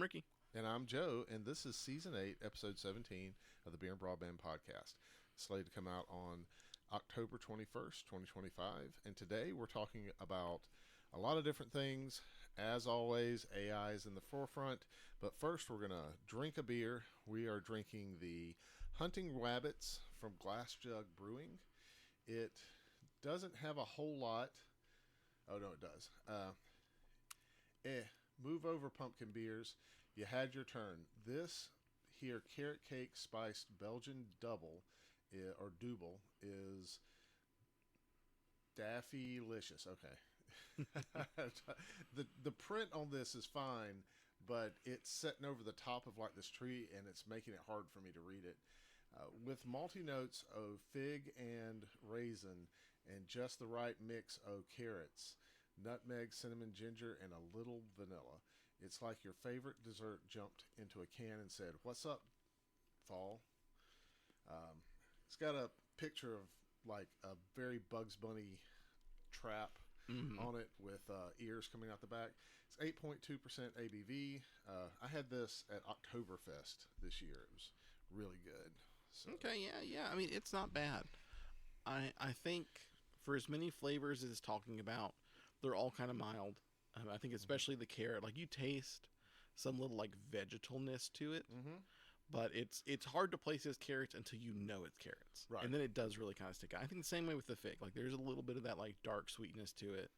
Ricky. And I'm Joe, and this is Season 8, Episode 17 of the Beer and Broadband Podcast. Slated to come out on October 21st, 2025. And today we're talking about a lot of different things. As always, AI is in the forefront. But first, we're going to drink a beer. We are drinking the Hunting Wabbits from Glass Jug Brewing. It doesn't have a whole lot. Oh, no, it does. Move over, pumpkin beers. You had your turn. This here carrot cake spiced Belgian double or double is Daffy-licious. Okay. the print on this is fine, but it's setting over the top of like this tree, and it's making it hard for me to read it. With malty notes of fig and raisin, and just the right mix of carrots, nutmeg, cinnamon, ginger, and a little vanilla. It's like your favorite dessert jumped into a can and said, "What's up, fall?" It's got a picture of like a very Bugs Bunny trap on it with ears coming out the back. It's 8.2% ABV. I had this at Oktoberfest this year. It was really good. So. Okay, yeah. I mean, it's not bad. I think for as many flavors as it's talking about, they're all kind of mild. I think especially the carrot, like you taste some little like vegetalness to it, but it's hard to place as carrots until you know it's carrots, right? And then it does really kind of stick out. I think the same way with the fig, like there's a little bit of that like dark sweetness to it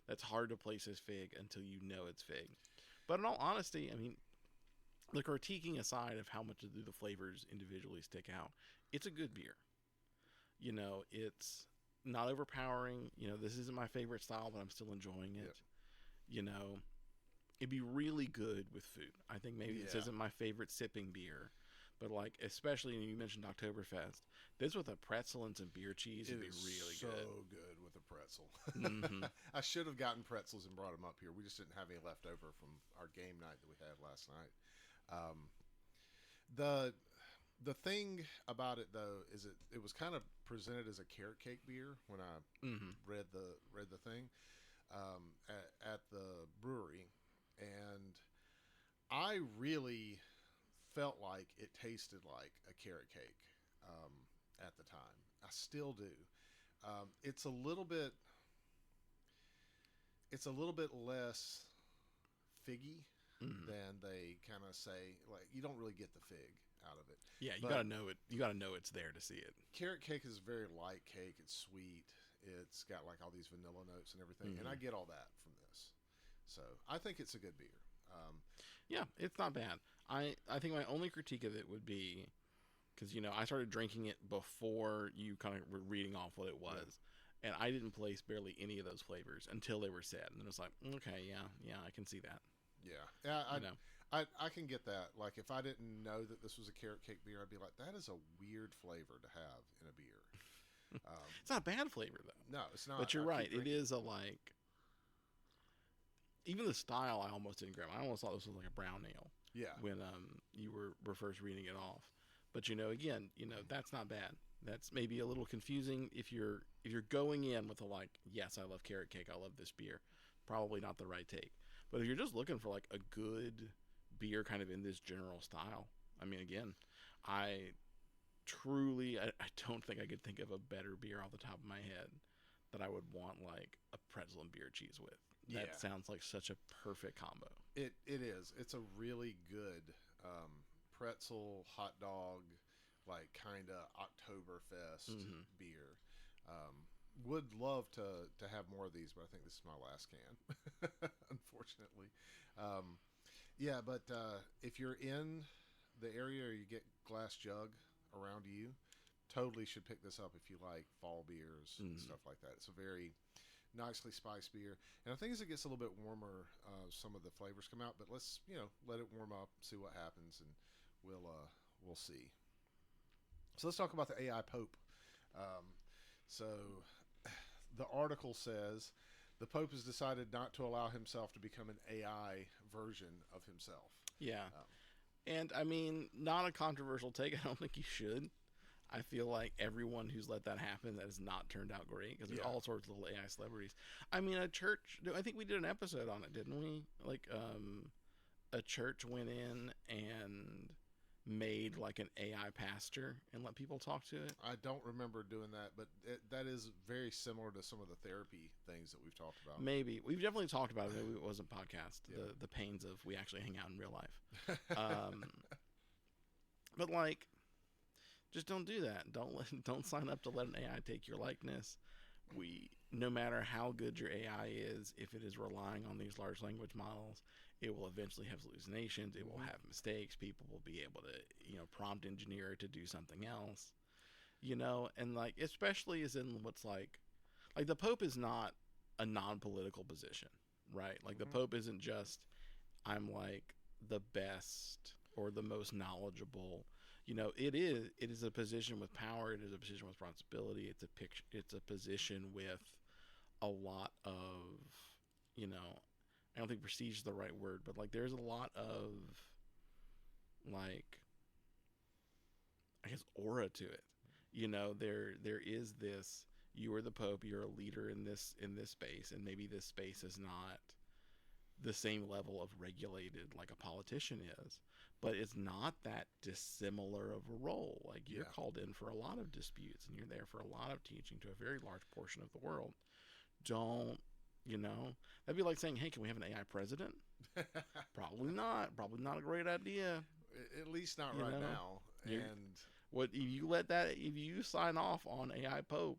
that's hard to place as fig until you know it's fig. But in all honesty, I mean, the critiquing aside of how much do the flavors individually stick out, it's a good beer. You know, it's not overpowering. You know, this isn't my favorite style, but I'm still enjoying it. Yep. You know, it'd be really good with food. I think maybe this isn't my favorite sipping beer, but like, especially when you mentioned Oktoberfest, this with a pretzel and some beer cheese would be really good. So good with a pretzel. Mm-hmm. I should have gotten pretzels and brought them up here. We just didn't have any left over from our game night that we had last night. The thing about it though is it was kind of presented as a carrot cake beer when I read the thing at the brewery, and I really felt like it tasted like a carrot cake at the time. I still do. It's a little bit less figgy than they kind of say. Like, you don't really get the fig out of it. Yeah, you gotta know it. You gotta know it's there to see it. Carrot cake is a very light cake. It's sweet. It's got like all these vanilla notes and everything, and I get all that from this. So I think it's a good beer. Yeah, it's not bad. I think my only critique of it would be because I started drinking it before you kind of were reading off what it was. And I didn't place barely any of those flavors until they were said. And it was like, okay, yeah, I can see that. Yeah. I can get that. Like, if I didn't know that this was a carrot cake beer, I'd be like, that is a weird flavor to have in a beer. It's not a bad flavor, though. No, it's not. But you're right. It is a, like... Even the style, I almost didn't grab. I almost thought this was like a brown ale. Yeah. When you were first reading it off. But, again, that's not bad. That's maybe a little confusing if you're going in with a like, yes, I love carrot cake, I love this beer. Probably not the right take. But if you're just looking for like a good beer kind of in this general style, I mean, again, I don't think I could think of a better beer off the top of my head that I would want like a pretzel and beer cheese with. That sounds like such a perfect combo. It is. It's a really good pretzel, hot dog, like kind of Oktoberfest beer. Would love to have more of these, but I think this is my last can, unfortunately. But if you're in the area or you get Glass Jug around you, totally should pick this up if you like fall beers and stuff like that. It's a very nicely spiced beer, and I think as it gets a little bit warmer, some of the flavors come out. But let's let it warm up, see what happens, and we'll see. So let's talk about the AI Pope. So the article says the Pope has decided not to allow himself to become an AI version of himself. Yeah. And I mean, not a controversial take. I don't think you should. I feel like everyone who's let that happen, that has not turned out great, because there's all sorts of little AI celebrities. I mean, a church, I think we did an episode on it, didn't we? Like, a church went in and made like an AI pastor and let people talk to it? I don't remember doing that, but that is very similar to some of the therapy things that we've talked about. Maybe we've definitely talked about it. Maybe it wasn't podcast. Yeah. The pains of we actually hang out in real life. But like, just don't do that. Don't sign up to let an AI take your likeness. No matter how good your AI is, if it is relying on these large language models, it will eventually have hallucinations. It will have mistakes. People will be able to, prompt engineer it to do something else, and like, especially as in what's like the Pope is not a non-political position, right? Like the Pope isn't just, I'm like the best or the most knowledgeable. It is a position with power. It is a position with responsibility. It's a position with a lot of, I don't think prestige is the right word, but like there's a lot of like, I guess, aura to it. There is this, you are the Pope, you're a leader in this space, and maybe this space is not the same level of regulated like a politician is, but it's not that dissimilar of a role. Like you're called in for a lot of disputes, and you're there for a lot of teaching to a very large portion of the world. Don't, that'd be like saying, hey, can we have an AI president? Probably not a great idea, at least not right now. And what if you sign off on AI Pope,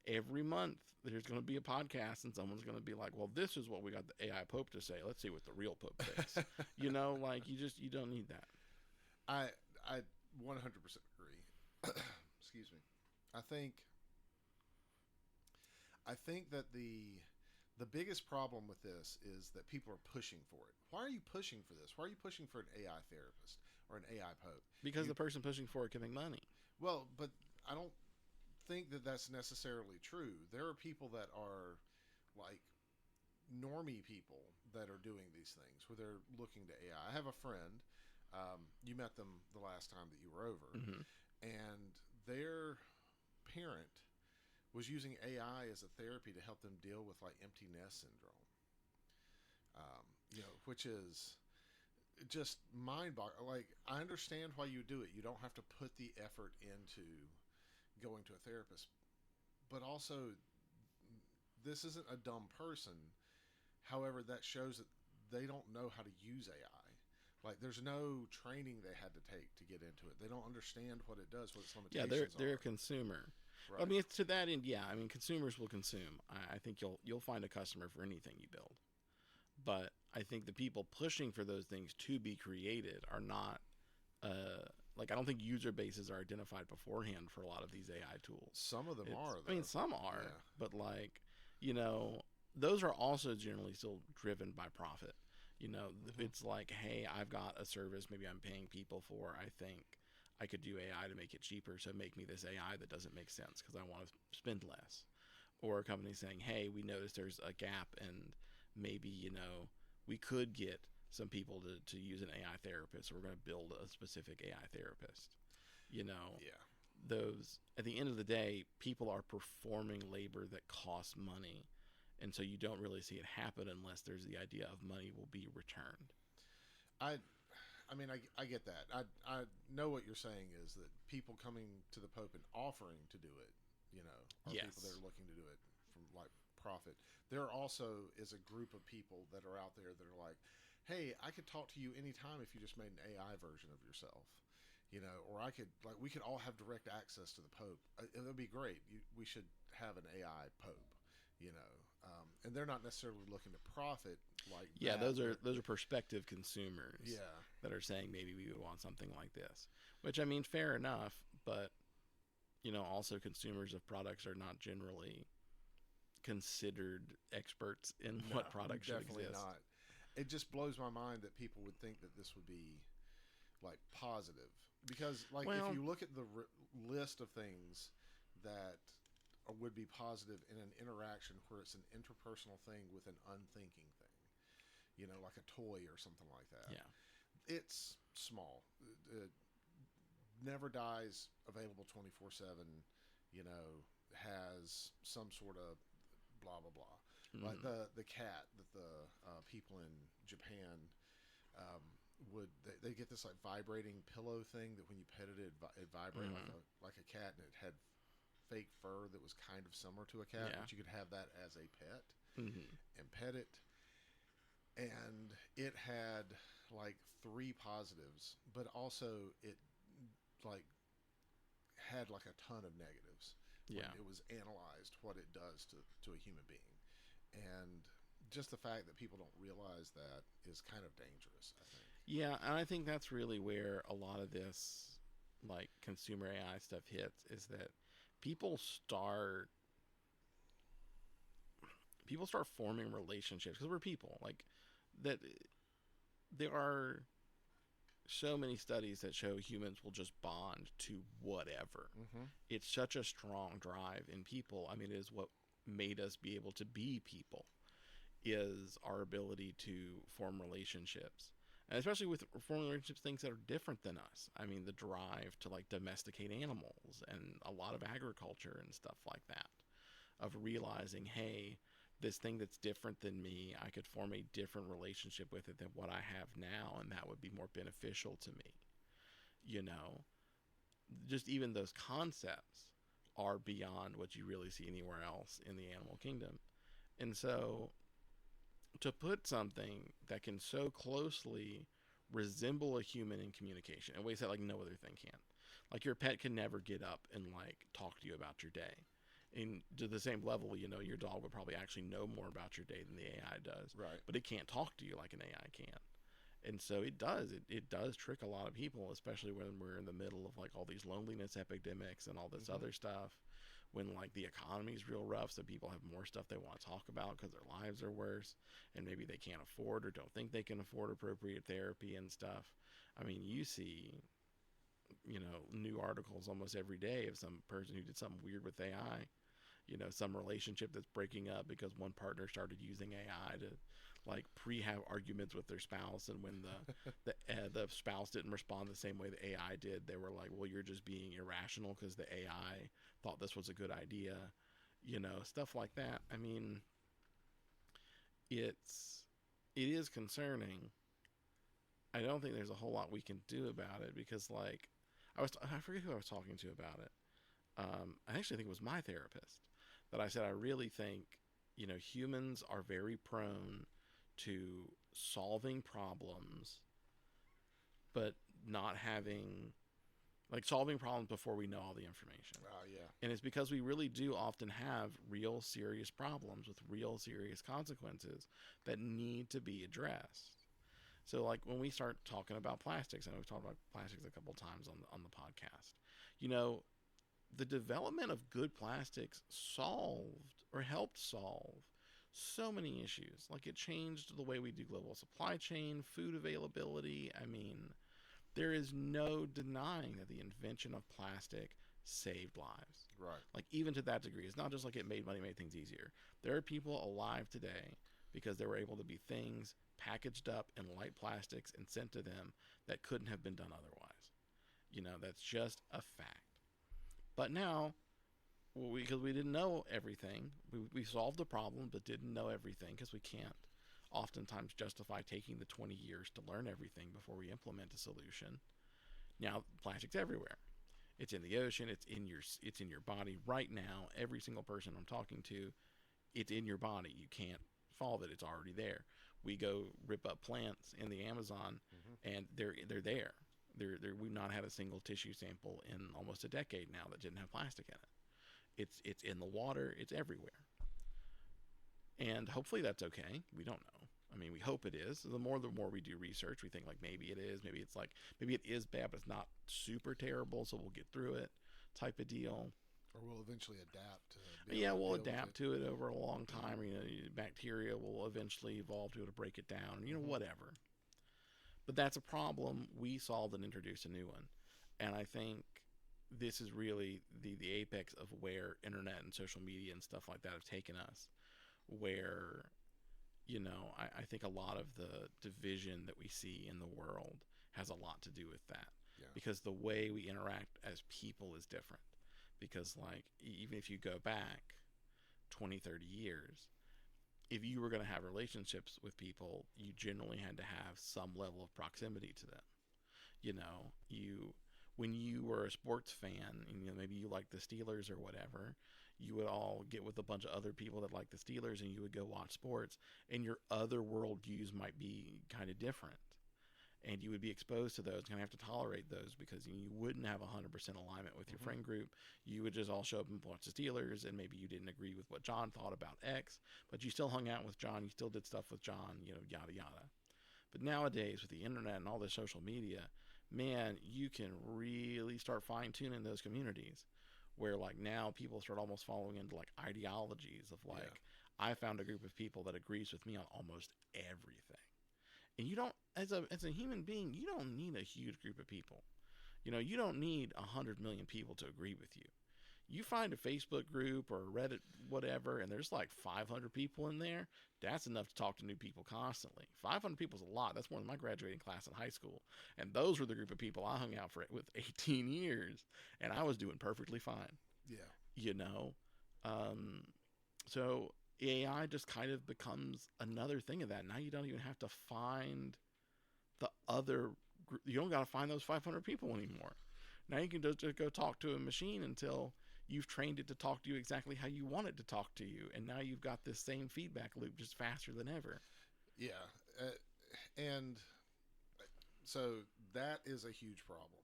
every month there's going to be a podcast and someone's going to be like, well, this is what we got the AI Pope to say. Let's see what the real Pope thinks. Like you don't need that. I 100% agree. Excuse me. I think that the biggest problem with this is that people are pushing for it. Why are you pushing for this? Why are you pushing for an AI therapist or an AI Pope? Because the person pushing for it can make money. Well, but I don't think that that's necessarily true. There are people that are like normie people that are doing these things where they're looking to AI. I have a friend, you met them the last time that you were over, and their parent was using AI as a therapy to help them deal with like empty nest syndrome, which is just mind-boggling. Like, I understand why you do it. You don't have to put the effort into going to a therapist, but also this isn't a dumb person. However, that shows that they don't know how to use AI. Like, there's no training they had to take to get into it. They don't understand what it does, what its limitations are. Yeah, they're a consumer. Right. I mean, to that end, yeah. I mean, consumers will consume. I think you'll find a customer for anything you build. But I think the people pushing for those things to be created are not. Like, I don't think user bases are identified beforehand for a lot of these AI tools. Some of them are, though. I mean, some are, but like, those are also generally still driven by profit. It's like, hey, I've got a service maybe I'm paying people for. I think I could do AI to make it cheaper, so make me this AI that doesn't make sense because I want to spend less. Or a company saying, hey, we noticed there's a gap and maybe, we could get some people to use an AI therapist, so we're going to build a specific AI therapist. Those, at the end of the day, people are performing labor that costs money, and so you don't really see it happen unless there's the idea of money will be returned. I mean, I get that. I know what you're saying is that people coming to the Pope and offering to do it, are people that are looking to do it from like profit. There also is a group of people that are out there that are like, hey, I could talk to you anytime if you just made an AI version of yourself, or we could all have direct access to the Pope. It would be great. We should have an AI Pope, and they're not necessarily looking to profit like that. Yeah, those are prospective consumers that are saying maybe we would want something like this, which, I mean, fair enough, but also consumers of products are not generally considered experts in what products should exist. Definitely not. It just blows my mind that people would think that this would be like positive, because like, if you look at the list of things that would be positive in an interaction where it's an interpersonal thing with an unthinking thing, like a toy or something like that. Yeah. It's small. It never dies, available 24/7, has some sort of blah, blah, blah. Like the cat that the people in Japan would they get this like vibrating pillow thing that when you petted it, it vibrated like a cat, and it had fake fur that was kind of similar to a cat, but you could have that as a pet and pet it. And it had like 3 positives, but also it like had like a ton of negatives. When it was analyzed what it does to a human being, and just the fact that people don't realize that is kind of dangerous, I think. Yeah, and I think that's really where a lot of this like consumer AI stuff hits, is that people start forming relationships, because we're people, like that. There are so many studies that show humans will just bond to whatever. It's such a strong drive in people. I mean, it is what made us be able to be people, is our ability to form relationships. And especially with forming relationships, things that are different than us. I mean, the drive to like domesticate animals and a lot of agriculture and stuff like that, of realizing, hey, this thing that's different than me, I could form a different relationship with it than what I have now, and that would be more beneficial to me. You know, just even those concepts are beyond what you really see anywhere else in the animal kingdom. And so to put something that can so closely resemble a human in communication in ways that like no other thing can. Like your pet can never get up and like talk to you about your day. And to the same level, you know, your dog would probably actually know more about your day than the AI does. Right. But it can't talk to you like an AI can. And so it does. It does trick a lot of people, especially when we're in the middle of like all these loneliness epidemics and all this other stuff. When like the economy's real rough, so people have more stuff they want to talk about because their lives are worse, and maybe they can't afford or don't think they can afford appropriate therapy and stuff. I mean, you see, you know, new articles almost every day of some person who did something weird with AI. You know, some relationship that's breaking up because one partner started using AI to like have arguments with their spouse, and when the spouse didn't respond the same way the AI did, they were like, well, you're just being irrational because the AI thought this was a good idea. You know, stuff like that. I mean, it is concerning. I don't think there's a whole lot we can do about it, because like I forget who I was talking to about it. I actually think it was my therapist that I said, I really think, you know, humans are very prone to solving problems, but not having, like, solving problems before we know all the information. Yeah. And it's because we really do often have real serious problems with real serious consequences that need to be addressed. So, like, when we start talking about plastics, and we've talked about plastics a couple times on the podcast, you know, the development of good plastics solved or helped solve so many issues. Like, it changed the way we do global supply chain, food availability. I mean, there is no denying that the invention of plastic saved lives. Right. Like, even to that degree. It's not just like it made money, made things easier. There are people alive today because there were able to be things packaged up in light plastics and sent to them that couldn't have been done otherwise. You know, that's just a fact. But now, because we didn't know everything, we solved the problem but didn't know everything, because we can't oftentimes justify taking the 20 years to learn everything before we implement a solution. Now, plastic's everywhere. It's in the ocean. It's in your body right now. Every single person I'm talking to, it's in your body. You can't solve it. It's already there. We go rip up plants in the Amazon, and they're there. We've not had a single tissue sample in almost a decade now that didn't have plastic in it. It's in the water. It's everywhere. And hopefully that's okay. We don't know. I mean, we hope it is. The more we do research, we think like maybe it is. Maybe it is bad, but it's not super terrible, so we'll get through it, type of deal. Or we'll eventually adapt. We'll adapt to it over a long time. You know, bacteria will eventually evolve to be able to break it down. You know, whatever. But that's a problem we solved and introduced a new one. And I think this is really the apex of where internet and social media and stuff like that have taken us. Where, you know, I think a lot of the division that we see in the world has a lot to do with that. Yeah. Because the way we interact as people is different. Because, like, even if you go back 20, 30 years, if you were going to have relationships with people, you generally had to have some level of proximity to them. You know, you when you were a sports fan, and maybe you liked the Steelers or whatever, you would all get with a bunch of other people that like the Steelers, and you would go watch sports, and your other worldviews might be kind of different, and you would be exposed to those, kind of have to tolerate those because you wouldn't have 100% alignment with your friend group. You would just all show up and watch the Steelers, and maybe you didn't agree with what John thought about X, but you still hung out with John, you still did stuff with John, yada yada. But nowadays, with the internet and all this social media, man, you can really start fine tuning those communities. Where like now people start almost following into like ideologies of like, I found a group of people that agrees with me on almost everything. And you don't, as a human being, you don't need a huge group of people. You don't need 100 million people to agree with you. You find a Facebook group or a Reddit, whatever, and there's like 500 people in there. That's enough to talk to new people constantly. 500 people is a lot. That's more than my graduating class in high school. And those were the group of people I hung out with 18 years, and I was doing perfectly fine. Yeah. So AI just kind of becomes another thing of that. Now you don't even have to find the other group. You don't got to find those 500 people anymore. Now you can just go talk to a machine until you've trained it to talk to you exactly how you want it to talk to you, and now you've got this same feedback loop just faster than ever. Yeah, and so that is a huge problem.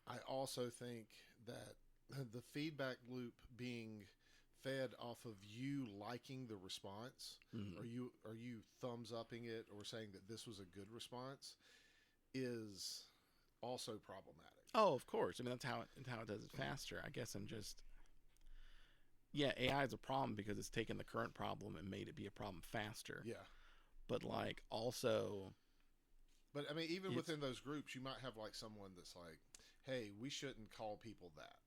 I also think that the feedback loop being fed off of you liking the response, or you thumbs upping it or saying that this was a good response, is also problematic. Oh, of course. I mean, that's how it does it faster. I guess AI is a problem because it's taken the current problem and made it be a problem faster. Yeah. But like also, but I mean, even within those groups, you might have like someone that's like, "Hey, we shouldn't call people that."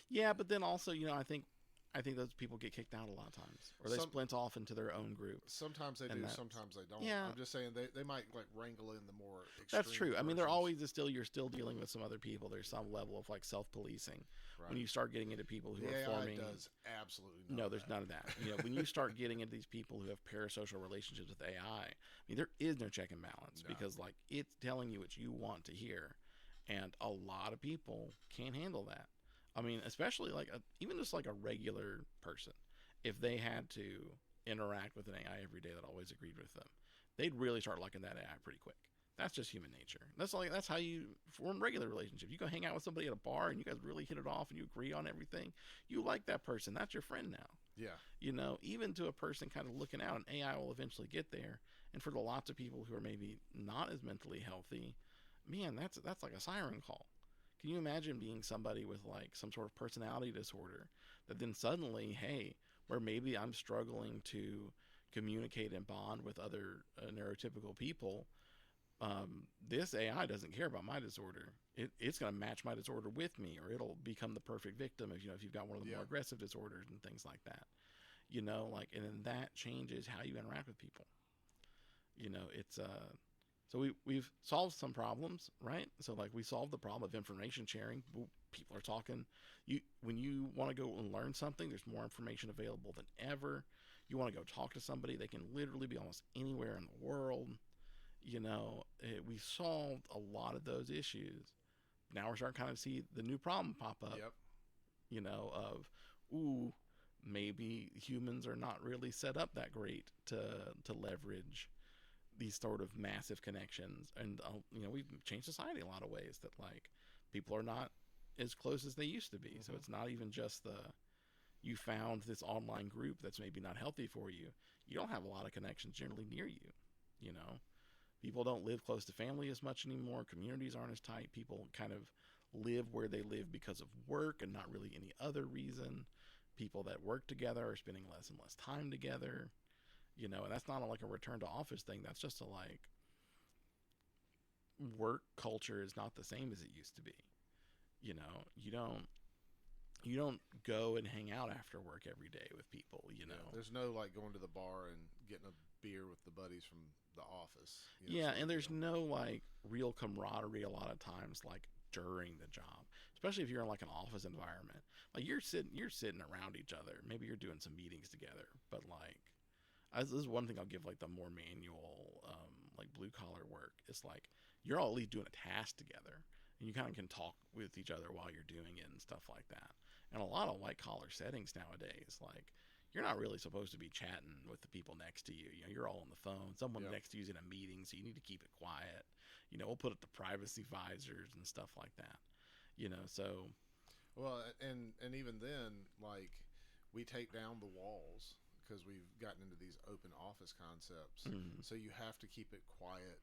Yeah, but then also, I think those people get kicked out a lot of times, or they splint off into their own group. Sometimes they do, sometimes they don't. Yeah. I'm just saying they might like wrangle in the more extreme. That's true. I mean, there versions. always is you're still dealing with some other people. There's some level of like self-policing Right. when you start getting into people who the are AI forming. does absolutely No, there's none of that. When you start getting into these people who have parasocial relationships with AI, I mean, there is no check and balance because like it's telling you what you want to hear, and a lot of people can't handle that. I mean, especially like even just like a regular person, if they had to interact with an AI every day that always agreed with them, they'd really start liking that AI pretty quick. That's just human nature. That's how you form regular relationships. You go hang out with somebody at a bar and you guys really hit it off and you agree on everything. You like that person. That's your friend now. Yeah. Even to a person kind of looking out, an AI will eventually get there. And for the lots of people who are maybe not as mentally healthy, man, that's like a siren call. Can you imagine being somebody with like some sort of personality disorder that then suddenly, hey, where maybe I'm struggling to communicate and bond with other neurotypical people, this AI doesn't care about my disorder. It's going to match my disorder with me, or it'll become the perfect victim if you've got one of the more aggressive disorders and things like that. And then that changes how you interact with people. It's so we've solved some problems, right? So like we solved the problem of information sharing. People are talking. When you want to go and learn something, there's more information available than ever. You want to go talk to somebody, they can literally be almost anywhere in the world. We solved a lot of those issues. Now we're starting to kind of see the new problem pop up. Yep. Of maybe humans are not really set up that great to leverage these sort of massive connections, and we've changed society in a lot of ways that like people are not as close as they used to be. So it's not even just you found this online group that's maybe not healthy for you. You don't have a lot of connections generally near you. People don't live close to family as much anymore. Communities aren't as tight. People kind of live where they live because of work and not really any other reason. People that work together are spending less and less time together. And that's not like a return to office thing. That's just work culture is not the same as it used to be. You don't go and hang out after work every day with people. There's no like going to the bar and getting a beer with the buddies from the office. And there's no like real camaraderie a lot of times, like during the job, especially if you're in like an office environment. Like you're sitting around each other. Maybe you're doing some meetings together, but like This is one thing I'll give like the more manual, like blue collar work. It's like you're all at least doing a task together, and you kind of can talk with each other while you're doing it and stuff like that. And a lot of white collar settings nowadays, like you're not really supposed to be chatting with the people next to you. You know, you're all on the phone. Someone next to you is in a meeting, so you need to keep it quiet. You know, we'll put up the privacy visors and stuff like that. You know, so well, and even then, like we take down the walls because we've gotten into these open office concepts. So you have to keep it quiet.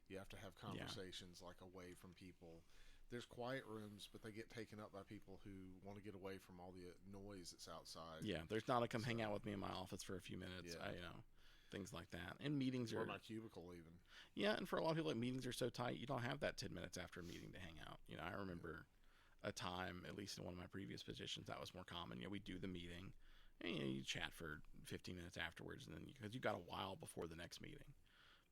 You have to have conversations like away from people. There's quiet rooms, but they get taken up by people who want to get away from all the noise that's outside. Yeah, there's not a come hang out with me in my office for a few minutes. Yeah. You know, things like that. And meetings Or are my cubicle even. Yeah, and for a lot of people, like meetings are so tight, you don't have that 10 minutes after a meeting to hang out. You know, I remember a time, at least in one of my previous positions, that was more common. You know, we do the meeting, and you chat for 15 minutes afterwards, and then because you got a while before the next meeting.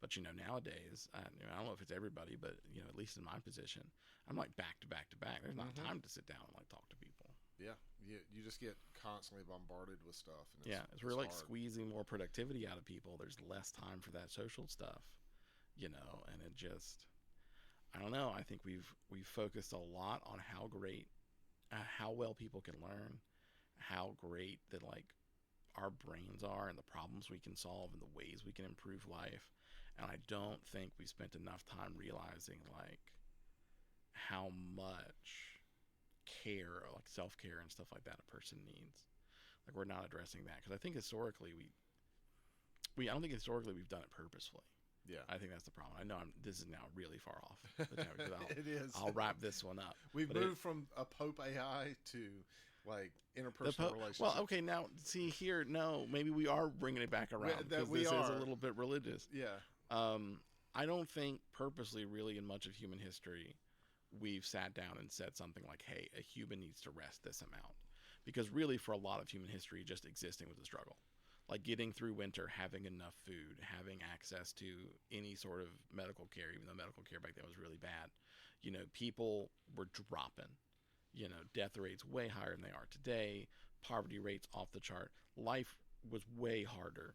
But you know, nowadays, I don't know if it's everybody, but you know, at least in my position, I'm like back to back to back. There's not time to sit down and like talk to people. Yeah, you just get constantly bombarded with stuff. And it's we're like squeezing more productivity out of people. There's less time for that social stuff, you know, and it just, I don't know. I think we've focused a lot on how great, how well people can learn, how great that like our brains are and the problems we can solve and the ways we can improve life. And I don't think we spent enough time realizing like how much care, like self-care and stuff like that, a person needs. Like we're not addressing that because I think historically I don't think historically we've done it purposefully. Yeah, I think that's the problem. I know this is now really far off. It is. I'll wrap this one up. We've moved from a Pope AI to like interpersonal relationships. Well, okay, now see here. No, maybe we are bringing it back around because this is a little bit religious. Yeah. I don't think purposely, really, in much of human history, we've sat down and said something like, "Hey, a human needs to rest this amount," because really, for a lot of human history, just existing was a struggle. Like getting through winter, having enough food, having access to any sort of medical care, even though medical care back then was really bad. You know, people were dropping. You know, death rates way higher than they are today. Poverty rates off the chart. Life was way harder,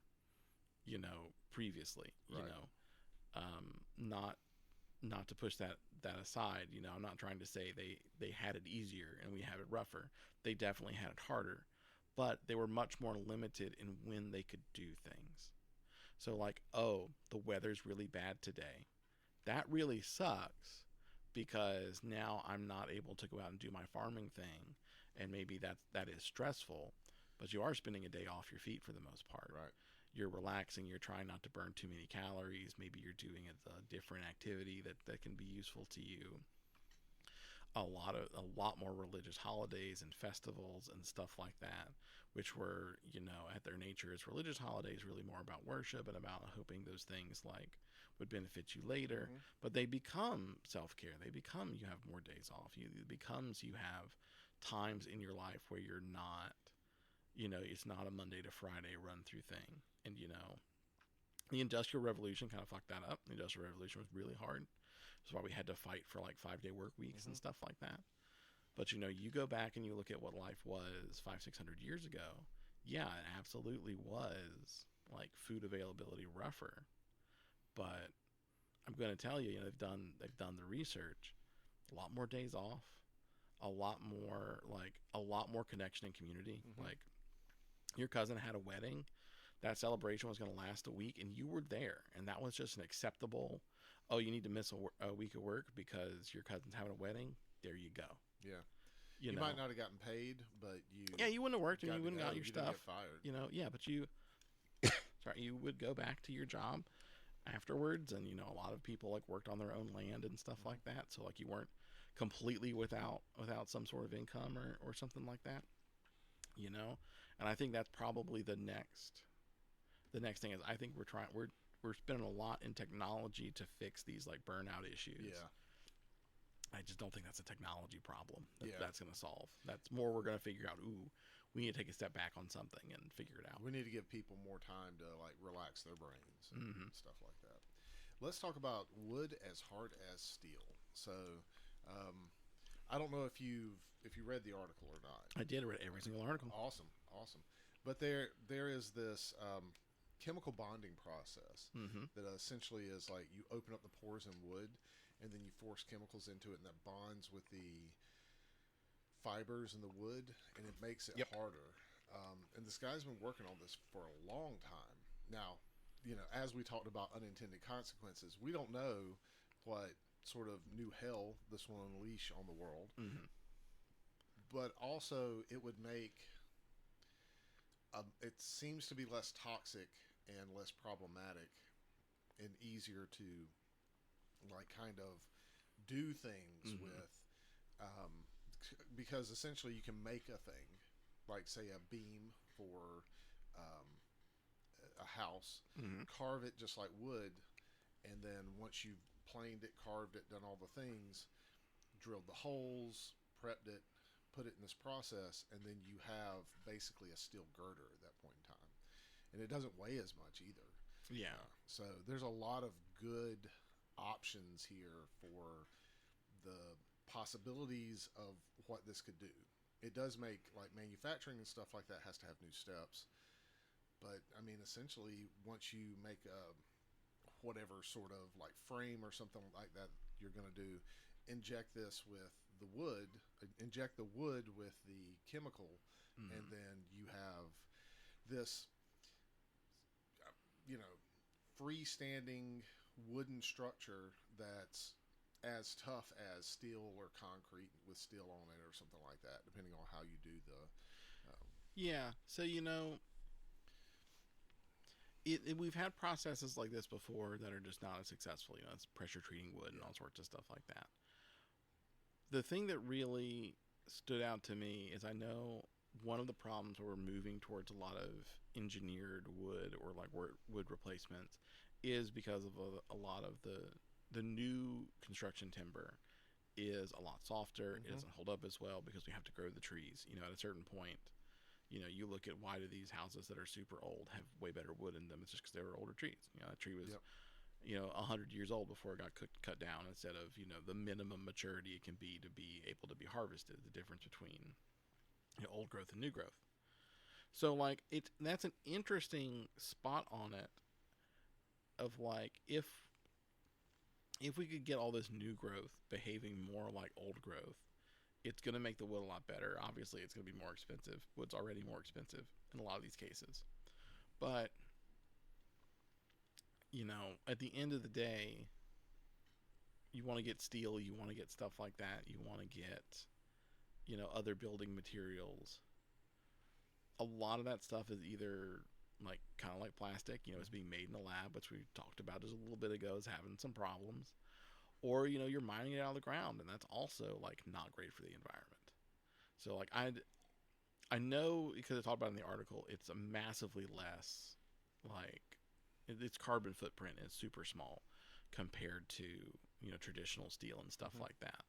you know, previously. Right. You know, not to push that aside. You know, I'm not trying to say they had it easier and we have it rougher. They definitely had it harder. But they were much more limited in when they could do things. So like, oh, the weather's really bad today. That really sucks because now I'm not able to go out and do my farming thing. And maybe that is stressful, but you are spending a day off your feet for the most part. Right. You're relaxing. You're trying not to burn too many calories. Maybe you're doing a different activity that can be useful to you. A lot more religious holidays and festivals and stuff like that, which were, you know, at their nature as religious holidays, really more about worship and about hoping those things like would benefit you later. But they become self-care. They become, you have more days off. It becomes, you have times in your life where you're not, you know, it's not a Monday to Friday run through thing. And, you know, the Industrial Revolution kind of fucked that up. The Industrial Revolution was really hard. That's why we had to fight for like 5-day work weeks and stuff like that. But, you know, you go back and you look at what life was 500-600 years ago. Yeah, it absolutely was like food availability rougher. But I'm going to tell you, you know, they've done the research. A lot more days off, a lot more connection and community. Like your cousin had a wedding. That celebration was going to last a week and you were there. And that was just an acceptable, oh, you need to miss a week of work because your cousin's having a wedding. There you go. Yeah. You know, might not have gotten paid, but you wouldn't have worked and you wouldn't have got your you stuff. didn't get fired. You know, yeah, but you would go back to your job afterwards, and you know, a lot of people like worked on their own land and stuff like that. So like you weren't completely without some sort of income or something like that. You know, and I think that's probably the next thing is I think we're spending a lot in technology to fix these like burnout issues. Yeah. I just don't think that's a technology problem that's going to solve. That's more we're going to figure out, we need to take a step back on something and figure it out. We need to give people more time to like relax their brains and stuff like that. Let's talk about wood as hard as steel. So I don't know if you read the article or not. I did read every single article. Awesome. But there is this chemical bonding process that essentially is like you open up the pores in wood and then you force chemicals into it, and that bonds with the fibers in the wood, and it makes it harder. And this guy's been working on this for a long time. Now, as we talked about unintended consequences, we don't know what sort of new hell this will unleash on the world. But also, it would make it seems to be less toxic and less problematic and easier to like kind of do things with, because essentially you can make a thing like say a beam for a house, carve it just like wood, and then once you've planed it, carved it, done all the things, drilled the holes, prepped it, put it in this process, and then you have basically a steel girder at that point in time. And it doesn't weigh as much either. Yeah. So there's a lot of good options here for the possibilities of what this could do. It does make like manufacturing and stuff like that has to have new steps. But I mean, essentially, once you make a whatever sort of like frame or something like that you're going to do, inject this with the wood, inject the wood with the chemical, and then you have this, freestanding wooden structure that's as tough as steel or concrete with steel on it or something like that, depending on how you do the. Yeah. So we've had processes like this before that are just not as successful. It's pressure treating wood and all sorts of stuff like that. The thing that really stood out to me is I know one of the problems where we're moving towards a lot of engineered wood or like wood replacements is because of a lot of the new construction timber is a lot softer. It doesn't hold up as well because we have to grow the trees. At a certain point, you look at why do these houses that are super old have way better wood in them. It's just because they were older trees. That tree was, 100 years old before it got cut down instead of, the minimum maturity it can be to be able to be harvested. The difference between old growth and new growth. So like that's an interesting spot on it of like if we could get all this new growth behaving more like old growth, it's going to make the wood a lot better. Obviously, it's going to be more expensive. Wood's already more expensive in a lot of these cases. But, at the end of the day, you want to get steel, you want to get stuff like that, you want to get, other building materials. A lot of that stuff is either like kind of like plastic, it's being made in the lab, which we talked about just a little bit ago, is having some problems. Or, you're mining it out of the ground, and that's also, like, not great for the environment. So, like, I know, because I talked about in the article, it's a massively less, like, its carbon footprint is super small compared to, traditional steel and stuff like that.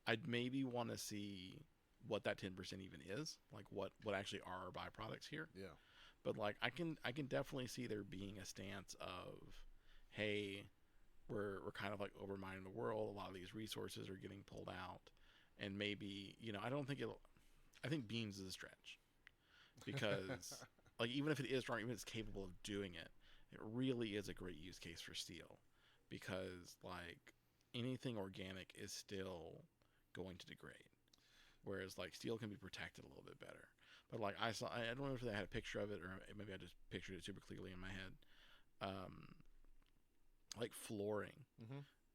I'd maybe want to see what that 10% even is, like, what actually are our byproducts here. Yeah. But, like, I can definitely see there being a stance of, hey, we're kind of like overmining the world. A lot of these resources are getting pulled out, and maybe I think beams is a stretch because like even if it is strong, even if it's capable of doing it, it really is a great use case for steel because like anything organic is still going to degrade, whereas like steel can be protected a little bit better. But like I don't know if I had a picture of it or maybe I just pictured it super clearly in my head. Like flooring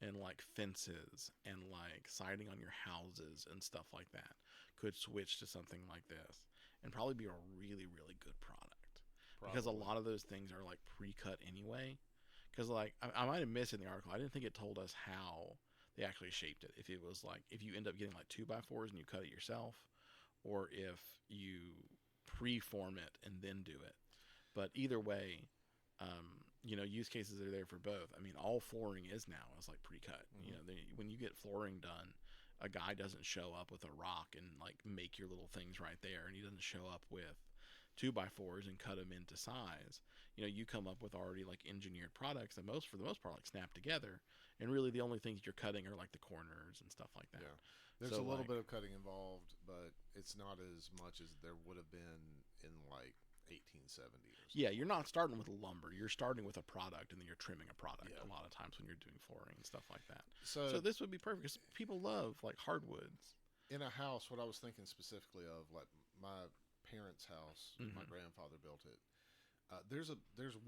and like fences and like siding on your houses and stuff like that could switch to something like this and probably be a really, really good product. Because a lot of those things are like pre-cut anyway. Because like I might have missed in the article, I didn't think it told us how they actually shaped it. If it was like if you end up getting like 2x4s and you cut it yourself, or if you pre-form it and then do it. But either way, use cases are there for both. I mean, all flooring is now is like pre-cut. When you get flooring done, a guy doesn't show up with a rock and like make your little things right there, and he doesn't show up with 2x4s and cut them into size. You come up with already like engineered products that for the most part like snap together, and really the only things you're cutting are like the corners and stuff like that. Yeah. There's a little bit of cutting involved, but it's not as much as there would have been in like 1870 or something. Yeah, you're not starting with lumber. You're starting with a product, and then you're trimming a product. Yeah. A lot of times when you're doing flooring and stuff like that. So, So this would be perfect because people love like hardwoods. in a house, what I was thinking specifically of, like my parents' house, Mm-hmm. my grandfather built it. There's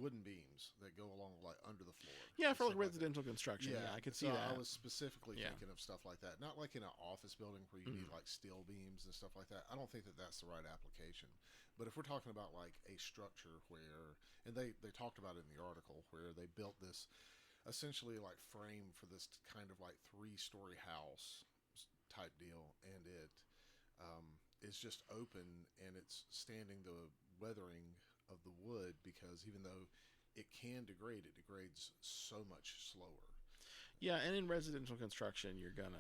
wooden beams that go along like under the floor. Yeah, for and like stuff residential construction. Yeah, I could see so that. I was specifically Yeah. thinking of stuff like that, not like in an office building where you need Mhm. like steel beams and stuff like that. I don't think that that's the right application. But if we're talking about like a structure where, and they talked about it in the article where they built this essentially like frame for this kind of like 3-story house type deal, and it is just open and it's standing the weathering of the wood, because even though it can degrade, it degrades so much slower. Yeah, and in residential construction, you're gonna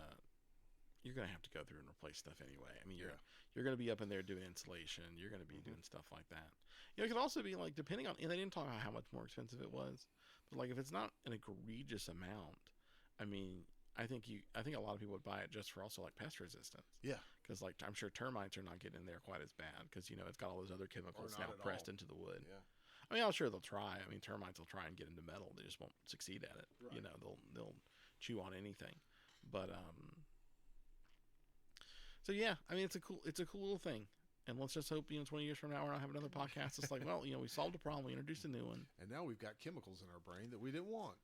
have to go through and replace stuff anyway. I mean, you're gonna be up in there doing insulation. You're gonna be doing stuff like that. You know, it could also be like depending on, and they didn't talk about how much more expensive it was, but like if it's not an egregious amount, I mean, I think a lot of people would buy it just for also like pest resistance. Yeah, Because like I'm sure termites are not getting in there quite as bad because it's got all those other chemicals not now at pressed all. into the wood. yeah, I mean, I'm sure they'll try. I mean, termites will try and get into metal. They just won't succeed at it. Right. They'll chew on anything. But so yeah, I mean, it's a cool little thing. And let's just hope 20 years from now we're not having another podcast. It's like, well, we solved a problem, we introduced a new one. and now we've got chemicals in our brain that we didn't want.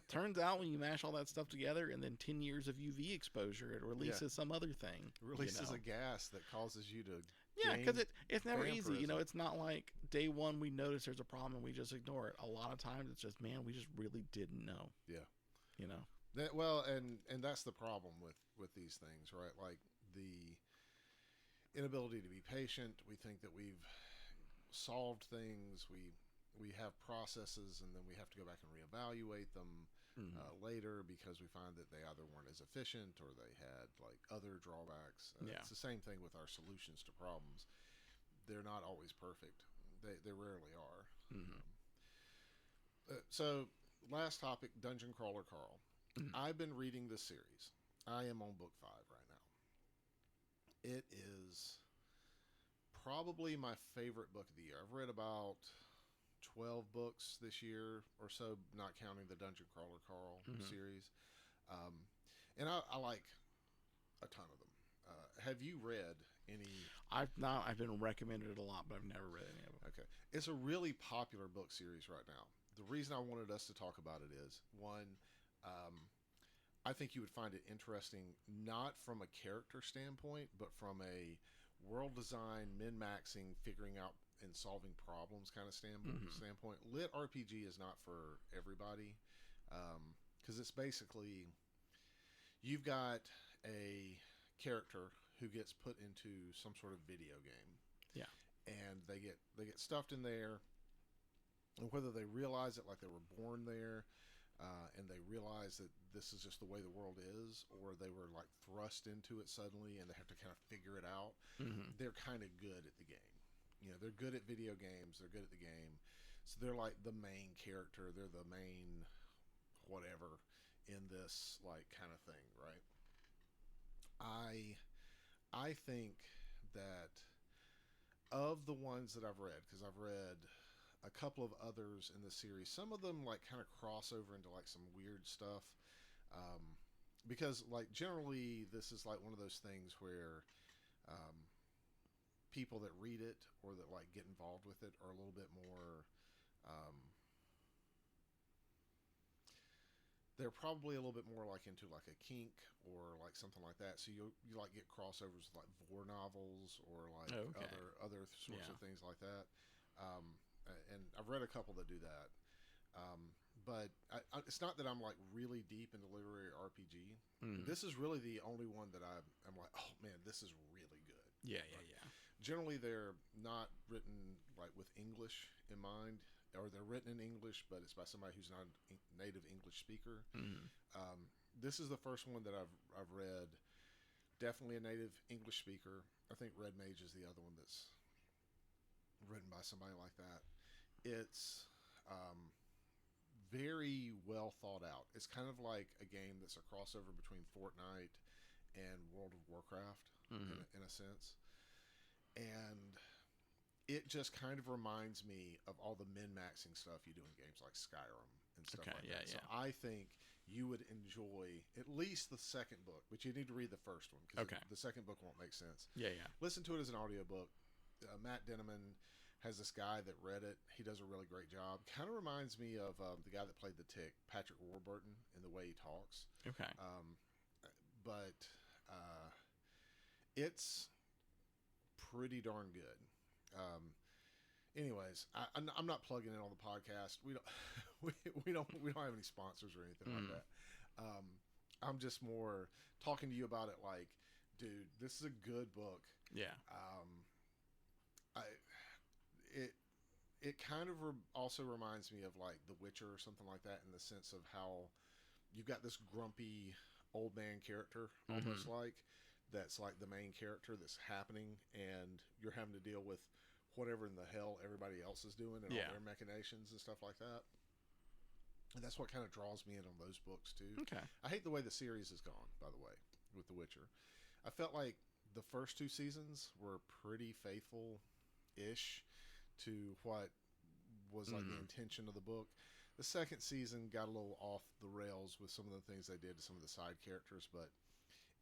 Turns out when you mash all that stuff together, and then 10 years of UV exposure, it releases some other thing. It releases a gas that causes you to Yeah, gain because it's never easy. vampirism. It's not like day one we notice there's a problem and we just ignore it. A lot of times it's just, man, we just really didn't know. Yeah. You know. And that's the problem with these things, right? Like the inability to be patient. We think that we've solved things. We have processes, and then we have to go back and reevaluate them later because we find that they either weren't as efficient or they had like other drawbacks. Yeah. It's the same thing with our solutions to problems. They're not always perfect. They rarely are. Mm-hmm. So last topic, Dungeon Crawler Carl. Mhm. I've been reading this series. I am on book 5 right now. It is probably my favorite book of the year. I've read about 12 books this year or so, not counting the Dungeon Crawler Carl series. And I like a ton of them. Have you read any? I've not. I've been recommended it a lot, but I've never read any of them. Okay. It's a really popular book series right now. The reason I wanted us to talk about it is, one, I think you would find it interesting, not from a character standpoint, but from a world design, min-maxing, figuring out and solving problems kind of standpoint. Lit RPG is not for everybody, because it's basically, you've got a character who gets put into some sort of video game. Yeah. And they get stuffed in there, and whether they realize it, like they were born there, and they realize that this is just the way the world is, or they were like thrust into it suddenly and they have to kind of figure it out, they're kind of good at the game. They're good at video games, they're good at the game, so they're like the main character, they're the main whatever in this like kind of thing, right? I think that of the ones that I've read, because I've read a couple of others in the series, some of them like kind of cross over into like some weird stuff, because like generally this is like one of those things where people that read it or that like get involved with it are a little bit more they're probably a little bit more like into like a kink or like something like that. So you like get crossovers with like vor novels or like other sorts of things like that. And I've read a couple that do that. But it's not that I'm like really deep into literary RPG. This is really the only one that I'm like, oh man, this is really good. Yeah. Generally, they're not written like with English in mind, or they're written in English, but it's by somebody who's not a native English speaker. This is the first one that I've read. Definitely a native English speaker. I think Red Mage is the other one that's written by somebody like that. It's very well thought out. It's kind of like a game that's a crossover between Fortnite and World of Warcraft in a sense. And it just kind of reminds me of all the min-maxing stuff you do in games like Skyrim and stuff Okay, like yeah, that. So yeah. I think you would enjoy at least the second book, but you need to read the first one because Okay. the second book won't make sense. Yeah, yeah. Listen to it as an audiobook. Matt Denneman has this guy that read it. He does a really great job. Kind of reminds me of the guy that played the Tick, Patrick Warburton, in the way he talks. Okay. But it's pretty darn good. Anyways, I'm not plugging in on the podcast. We don't we don't have any sponsors or anything like that. I'm just more talking to you about it. Like, dude, this is a good book. Yeah. It kind of also reminds me of like The Witcher or something like that, in the sense of how you've got this grumpy old man character, almost like, that's like the main character that's happening, and you're having to deal with whatever in the hell everybody else is doing and all their machinations and stuff like that. And that's what kind of draws me in on those books too. Okay. I hate the way the series has gone, by the way, with The Witcher. I felt like the first 2 seasons were pretty faithful-ish to what was like the intention of the book. The second season got a little off the rails with some of the things they did to some of the side characters, but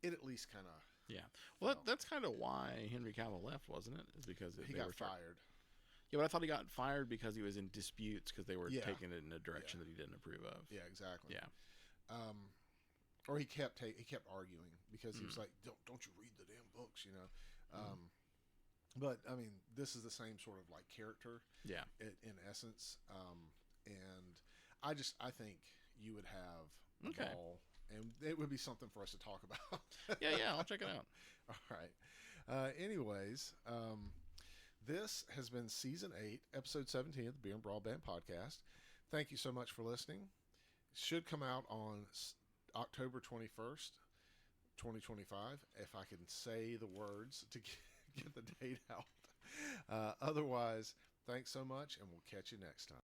it at least kind of... Yeah. Well, that's kind of why Henry Cavill left, wasn't it? Is because he got fired. Yeah, but I thought he got fired because he was in disputes because they were taking it in a direction that he didn't approve of. Yeah, exactly. Yeah. Or he kept arguing because he was like, "Don't you read the damn books?" You know. But I mean, this is the same sort of like character. Yeah. In essence, and I think you would have a ball, and it would be something for us to talk about. yeah, I'll check it out. All right. Anyways, this has been Season 8, Episode 17 of the Beer and Broadband Podcast. Thank you so much for listening. It should come out on October 21st, 2025, if I can say the words to get the date out. Otherwise, thanks so much, and we'll catch you next time.